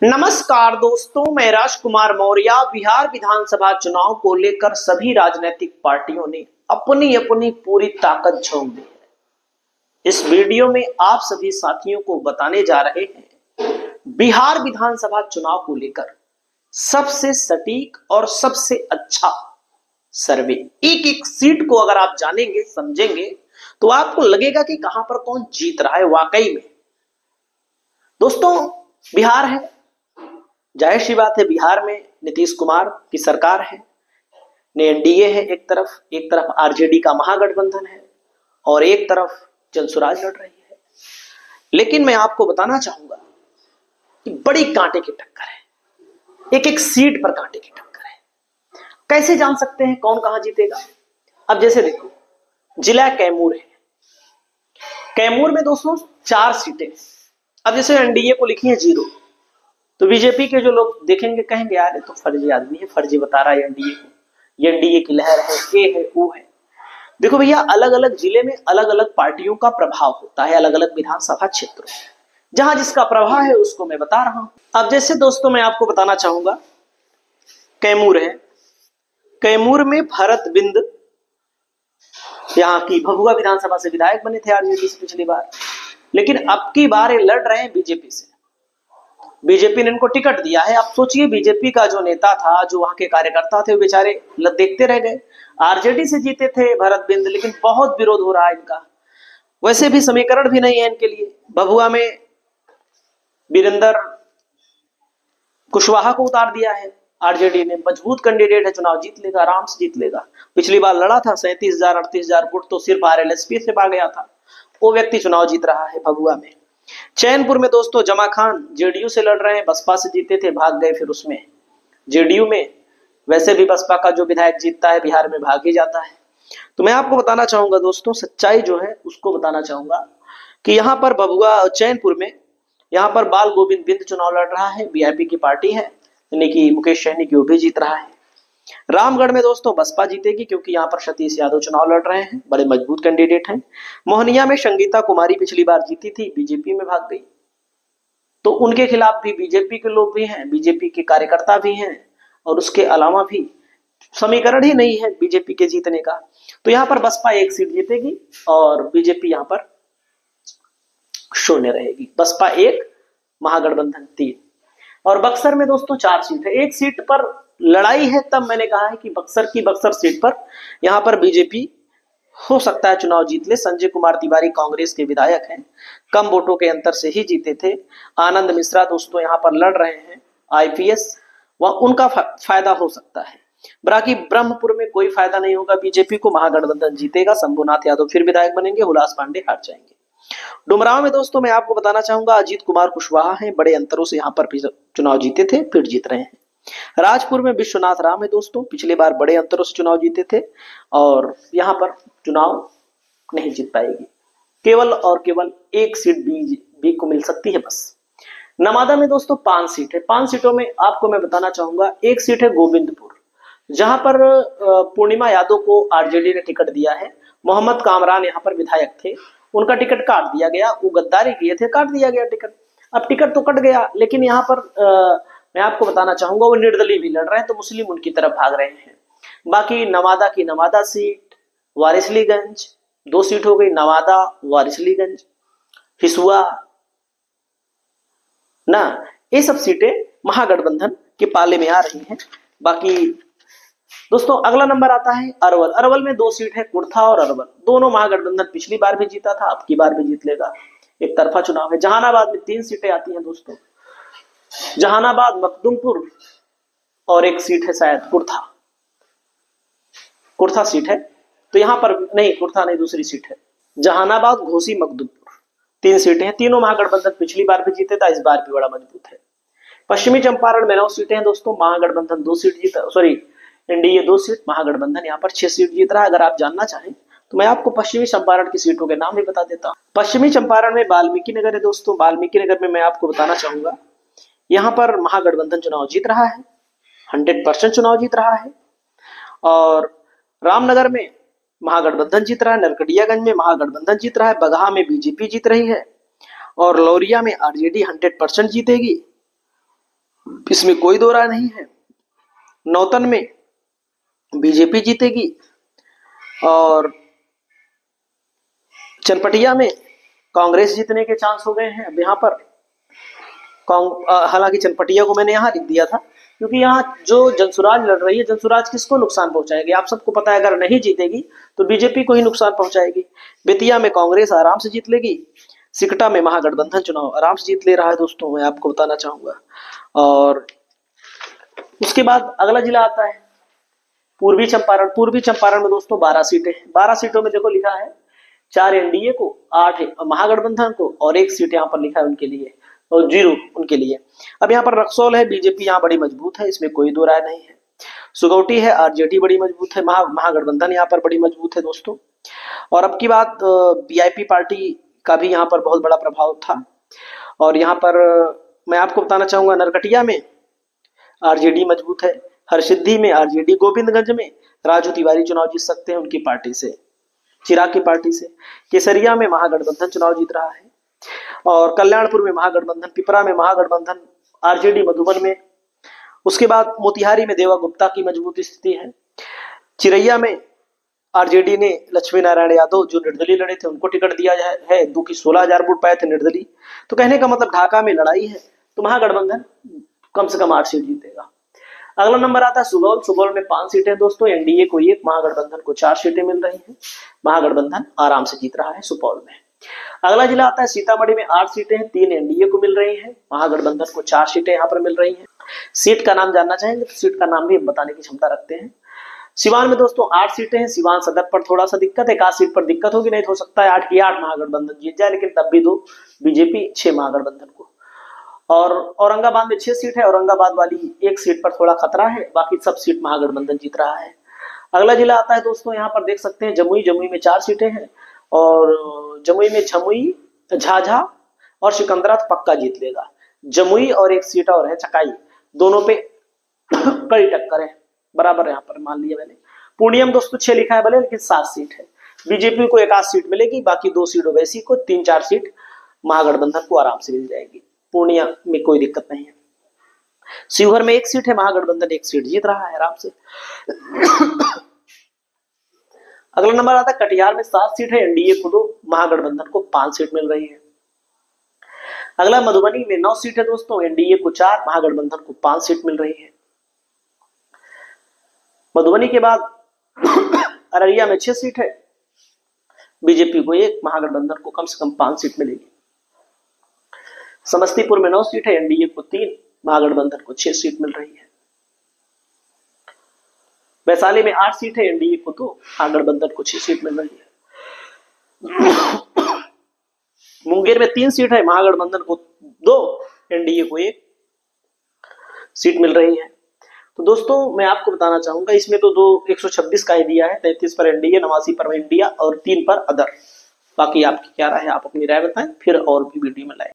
नमस्कार दोस्तों, मैं राजकुमार मौर्य। बिहार विधानसभा चुनाव को लेकर सभी राजनीतिक पार्टियों ने अपनी अपनी पूरी ताकत झोंक दी है। इस वीडियो में आप सभी साथियों को बताने जा रहे हैं बिहार विधानसभा चुनाव को लेकर सबसे सटीक और सबसे अच्छा सर्वे। एक एक सीट को अगर आप जानेंगे समझेंगे तो आपको लगेगा कि कहां पर कौन जीत रहा है। वाकई में दोस्तों बिहार है, जाहिर सी बात है बिहार में नीतीश कुमार की सरकार है, एनडीए है एक तरफ आरजेडी का महागठबंधन है और एक तरफ जनसुराज लड़ रही है। लेकिन मैं आपको बताना चाहूंगा कि बड़ी कांटे की टक्कर है, एक एक सीट पर कांटे की टक्कर है। कैसे जान सकते हैं कौन कहां जीतेगा? अब जैसे देखो, जिला कैमूर है, कैमूर में दोस्तों 4 सीटें। अब जैसे एनडीए को लिखी है 0, तो बीजेपी के जो लोग देखेंगे कहेंगे यार ये तो फर्जी आदमी है, फर्जी बता रहा है एनडीए को, ये एनडीए की लहर है, ये है वो है। देखो भैया, अलग अलग जिले में अलग अलग पार्टियों का प्रभाव होता है, अलग अलग विधानसभा क्षेत्रों में जहां जिसका प्रभाव है उसको मैं बता रहा हूं। अब जैसे दोस्तों मैं आपको बताना चाहूंगा, कैमूर है, कैमूर में भरत बिंद यहाँ की भभुआ विधानसभा से विधायक बने थे आरजेडी से पिछली बार, लेकिन अब की बार ये लड़ रहे हैं बीजेपी से। बीजेपी ने इनको टिकट दिया है। आप सोचिए, बीजेपी का जो नेता था, जो वहां के कार्यकर्ता थे, वो बेचारे देखते रह गए। आरजेडी से जीते थे भरत बिंद, लेकिन बहुत विरोध हो रहा है इनका। वैसे भी समीकरण भी नहीं है इनके लिए। भभुआ में वीरेंद्र कुशवाहा को उतार दिया है आरजेडी ने, मजबूत कैंडिडेट है, चुनाव जीत लेगा, आराम से जीत लेगा। पिछली बार लड़ा था, 37,000 38,000 वोट तो सिर्फ आरएलएसपी से पा गया था। वो व्यक्ति चुनाव जीत रहा है भभुआ में। चैनपुर में दोस्तों जमा खान जेडीयू से लड़ रहे हैं, बसपा से जीते थे, भाग गए फिर उसमें जेडीयू में। वैसे भी बसपा का जो विधायक जीतता है बिहार में भाग ही जाता है। तो मैं आपको बताना चाहूंगा दोस्तों, सच्चाई जो है उसको बताना चाहूंगा कि यहाँ पर भभुआ चैनपुर में यहाँ पर बाल गोविंद बिंद चुनाव लड़ रहा है, वीआईपी की पार्टी है, यानी कि मुकेश सहनी की, वो भी जीत रहा है। रामगढ़ में दोस्तों बसपा जीतेगी क्योंकि यहाँ पर सतीश यादव चुनाव लड़ रहे हैं, बड़े मजबूत कैंडिडेट हैं। मोहनिया में संगीता कुमारी पिछली बार जीती थी, बीजेपी में भाग गई, तो उनके खिलाफ भी बीजेपी के लोग भी हैं, बीजेपी के कार्यकर्ता भी हैं, और उसके अलावा भी समीकरण ही नहीं है बीजेपी के जीतने का। तो यहाँ पर बसपा 1 सीट जीतेगी और बीजेपी यहाँ पर 0 रहेगी। बसपा 1, महागठबंधन 3। और बक्सर में दोस्तों 4 सीट है, 1 सीट पर लड़ाई है। तब मैंने कहा है कि बक्सर सीट पर यहाँ पर बीजेपी हो सकता है चुनाव जीत ले। संजय कुमार तिवारी कांग्रेस के विधायक हैं, कम वोटों के अंतर से ही जीते थे। आनंद मिश्रा दोस्तों यहाँ पर लड़ रहे हैं, आईपीएस, वह उनका फायदा हो सकता है। बाकी ब्रह्मपुर में कोई फायदा नहीं होगा बीजेपी को, महागठबंधन जीतेगा, शंभुनाथ यादव फिर विधायक बनेंगे, हुलास पांडे हार जाएंगे। डुमरांव में दोस्तों मैं आपको बताना चाहूंगा, अजीत कुमार कुशवाहा हैं, बड़े अंतरों से यहाँ पर चुनाव जीते थे, फिर जीत रहे हैं। राजपुर में विश्वनाथ राम है दोस्तों, पिछली बार बड़े अंतरों से चुनाव जीते थे और यहाँ पर चुनाव नहीं जीत पाएगी। केवल और केवल 1 सीट बी को मिल सकती है बस। नवादा में दोस्तों 5 सीट है। 5 सीटों में आपको मैं बताना चाहूंगा, 1 सीट है गोविंदपुर, जहां पर पूर्णिमा यादव को आरजेडी ने टिकट दिया है। मोहम्मद कामरान यहाँ पर विधायक थे, उनका टिकट काट दिया गया, वो गद्दारी किए थे, काट दिया गया टिकट। अब टिकट तो कट गया, लेकिन यहाँ पर मैं आपको बताना चाहूंगा वो निर्दलीय भी लड़ रहे हैं, तो मुस्लिम उनकी तरफ भाग रहे हैं। बाकी नवादा की नवादा सीट, वारिसलीगंज 2 सीट हो गई, नवादा वारिसलीगंज, हिसुआ ना, ये सब सीटें महागठबंधन के पाले में आ रही हैं। बाकी दोस्तों अगला नंबर आता है अरवल। अरवल में 2 सीट है, कुर्था और अरवल, दोनों महागठबंधन पिछली बार भी जीता था, अब की बार भी जीत लेगा, एक तरफा चुनाव है। जहानाबाद में 3 सीटें आती हैं दोस्तों, जहानाबाद, मखदुमपुर और 1 सीट है शायद कुर्था सीट है। तो यहां पर नहीं, कुर्था नहीं, दूसरी सीट है जहानाबाद, घोसी, मखदुमपुर, 3 सीटें हैं। तीनों महागठबंधन पिछली बार भी जीते था, इस बार भी बड़ा मजबूत है। पश्चिमी चंपारण में 9 सीटें हैं दोस्तों, महागठबंधन 2 सीट जीता, सॉरी एनडीए 2 सीट, महागठबंधन यहाँ पर 6 सीट जीत रहा है। अगर आप जानना चाहें तो मैं आपको पश्चिमी चंपारण की सीटों के नाम भी बता देता हूँ। पश्चिमी चंपारण में वाल्मीकि नगर है दोस्तों, वाल्मीकि नगर में मैं आपको बताना चाहूंगा यहाँ पर महागठबंधन चुनाव जीत रहा है, 100% चुनाव जीत रहा है। और रामनगर में महागठबंधन जीत रहा है, नरकटियागंज में महागठबंधन जीत रहा है, बगहा में बीजेपी जीत रही है और लौरिया में आरजेडी 100% जीतेगी। इसमें कोई दो राय नहीं है। नौतन में बीजेपी जीतेगी और चनपटिया में कांग्रेस जीतने के चांस हो गए हैं। अब यहाँ पर हालांकि चनपटिया को मैंने यहाँ लिख दिया था क्योंकि यहाँ जो जनसुराज लड़ रही है, जनसुराज किसको नुकसान पहुंचाएगी आप सबको पता है। अगर नहीं जीतेगी तो बीजेपी को ही नुकसान पहुंचाएगी। बेतिया में कांग्रेस आराम से जीत लेगी। सिकटा में महागठबंधन चुनाव आराम से जीत ले रहा है दोस्तों, मैं आपको बताना चाहूंगा। और उसके बाद अगला जिला आता है पूर्वी चंपारण। पूर्वी चंपारण में दोस्तों 12 सीटें हैं। 12 सीटों में देखो लिखा है 4 एनडीए को, 8 महागठबंधन को और 1 सीट यहाँ पर लिखा है उनके लिए और 0 उनके लिए। अब यहाँ पर रक्सौल है, बीजेपी यहाँ बड़ी मजबूत है, इसमें कोई दो राय नहीं है। सुगौटी है, आरजेडी बड़ी मजबूत है, महागठबंधन यहाँ पर बड़ी मजबूत है दोस्तों। और अब की बात वीआईपी पार्टी का भी यहाँ पर बहुत बड़ा प्रभाव था। और यहाँ पर मैं आपको बताना चाहूंगा नरकटिया में आरजेडी मजबूत है, हरसिद्धि में आरजेडी, गोविंदगंज में राजू तिवारी चुनाव जीत सकते हैं उनकी पार्टी से, चिराग की पार्टी से। केसरिया में महागठबंधन चुनाव जीत रहा है और कल्याणपुर में महागठबंधन, पिपरा में महागठबंधन, आरजेडी मधुबन में। उसके बाद मोतिहारी में देवा गुप्ता की मजबूत स्थिति है। चिरैया में आरजेडी ने लक्ष्मी नारायण यादव जो निर्दलीय लड़े थे उनको टिकट दिया है, 2 की 16,000 वोट पाए थे निर्दलीय। तो कहने का मतलब ढाका में लड़ाई है तो महागठबंधन कम से कम 8 सीट जीतेगा। अगला नंबर आता है सुगौल। सुगौल में 5 सीटें दोस्तों, एनडीए को 1, महागठबंधन को 4 सीटें मिल रही हैं। महागठबंधन आराम से जीत रहा है सुपौल में। अगला जिला आता है सीतामढ़ी में 8 सीटें हैं, 3 एनडीए को मिल रही हैं, महागठबंधन को 4 सीटें यहाँ पर मिल रही हैं। सीट का नाम जानना चाहेंगे तो सीट का नाम भी बताने की क्षमता रखते हैं। सिवान में दोस्तों 8 सीटें हैं। सिवान सदर पर थोड़ा सा दिक्कत है, 1 सीट पर दिक्कत होगी, नहीं तो हो सकता है 8 की 8 महागठबंधन जीत जाए, लेकिन तब भी 2 बीजेपी, 6 महागठबंधन को। और औरंगाबाद में 6 सीट है, औरंगाबाद वाली 1 सीट पर थोड़ा खतरा है, बाकी सब सीट महागठबंधन जीत रहा है। अगला जिला आता है दोस्तों, यहाँ पर देख सकते हैं जमुई। जमुई में 4 सीटें हैं और जमुई में झमुई, झाझा और सिकंदरा पक्का जीत लेगा। जमुई और 1 सीट और है चकाई, दोनों पे कड़ी टक्कर है, बराबर यहाँ पर मान लिया मैंने। पूर्णियम दोस्तों 6 लिखा है भले, लेकिन 7 सीट है। बीजेपी को 1 आध सीट मिलेगी, बाकी 2 सीट ओवैसी को, 3-4 सीट महागठबंधन को आराम से मिल जाएगी। पूर्णिया में कोई दिक्कत नहीं है। शिवहर में 1 सीट है, महागठबंधन 1 सीट जीत रहा है आराम से। अगला नंबर आता है कटिहार में 7 सीट है, एनडीए को 2, महागठबंधन को 5 सीट मिल रही है। अगला मधुबनी में 9 सीट है दोस्तों, एनडीए को 4, महागठबंधन को 5 सीट मिल रही है। मधुबनी के बाद अररिया में 6 सीट है, बीजेपी को 1, महागठबंधन को कम से कम 5 सीट मिलेगी। समस्तीपुर में 9 सीट है, एनडीए को 3, महागठबंधन को 6 सीट मिल रही है। वैशाली में 8 सीट है, एनडीए को 2, महागठबंधन को 6 सीट मिल रही है। मुंगेर में 3 सीट है, महागठबंधन को 2, एनडीए को 1 सीट मिल रही है। तो दोस्तों मैं आपको बताना चाहूंगा इसमें तो 126 का ही दिया है, 33 पर एनडीए, 89 पर इंडिया और 3 पर अदर। बाकी आपकी क्या राय है, आप अपनी राय बताएं, फिर और भी वीडियो में लाएं।